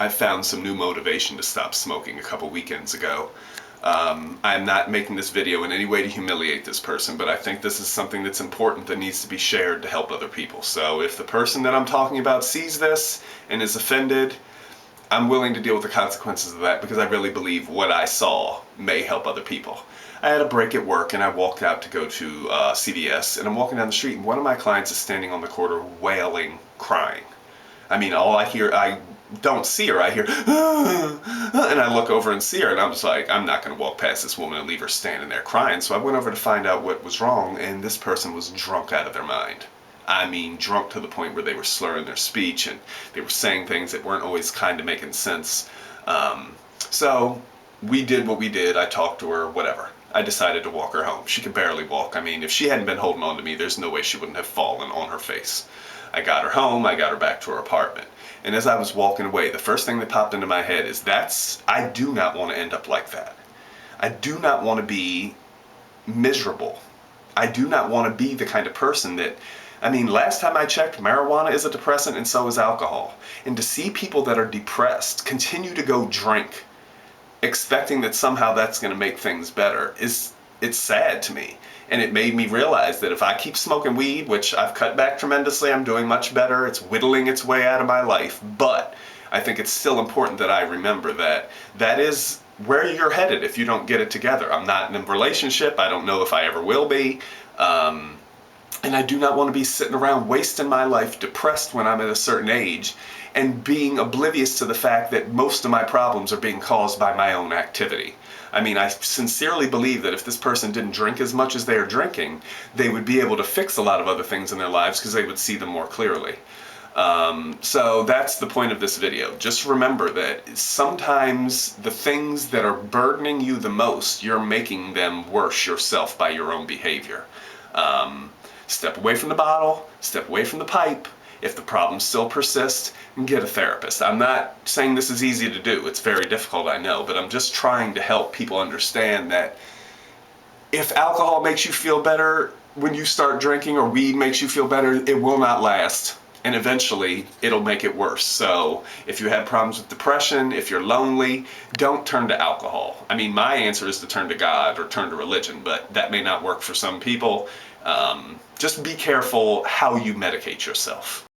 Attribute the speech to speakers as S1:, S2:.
S1: I found some new motivation to stop smoking a couple weekends ago. I'm not making this video in any way to humiliate this person, but I think this is something that's important that needs to be shared to help other people. So if the person that I'm talking about sees this and is offended, I'm willing to deal with the consequences of that because I really believe what I saw may help other people. I had a break at work and I walked out to go to CVS, and I'm walking down the street and one of my clients is standing on the corner wailing, crying. I mean, all I hear, I don't see her, I hear, and I look over and see her, and I'm just like, I'm not going to walk past this woman and leave her standing there crying. So I went over to find out what was wrong, and this person was drunk out of their mind. I mean, drunk to the point where they were slurring their speech, and they were saying things that weren't always kind of making sense. So we did what we did. I talked to her, whatever. I decided to walk her home. She could barely walk. I mean, if she hadn't been holding on to me, there's no way she wouldn't have fallen on her face. I got her home, I got her back to her apartment. And as I was walking away, the first thing that popped into my head is I do not want to end up like that. I do not want to be miserable. I do not want to be the kind of person that, I mean, last time I checked, marijuana is a depressant and so is alcohol. And to see people that are depressed continue to go drink, expecting that somehow that's going to make things better, it's sad to me. And it made me realize that if I keep smoking weed, which I've cut back tremendously, I'm doing much better, it's whittling its way out of my life, but I think it's still important that I remember that that is where you're headed if you don't get it together. I'm not in a relationship, I don't know if I ever will be, and I do not want to be sitting around wasting my life depressed when I'm at a certain age and being oblivious to the fact that most of my problems are being caused by my own activity. I mean, I sincerely believe that if this person didn't drink as much as they are drinking, they would be able to fix a lot of other things in their lives because they would see them more clearly. So that's the point of this video. Just remember that sometimes the things that are burdening you the most, you're making them worse yourself by your own behavior. Step away from the bottle, step away from the pipe. If the problems still persist, get a therapist. I'm not saying this is easy to do. It's very difficult, I know, but I'm just trying to help people understand that if alcohol makes you feel better when you start drinking, or weed makes you feel better, it will not last. And eventually, it'll make it worse. So if you have problems with depression, if you're lonely, don't turn to alcohol. I mean, my answer is to turn to God or turn to religion, but that may not work for some people. Just be careful how you medicate yourself.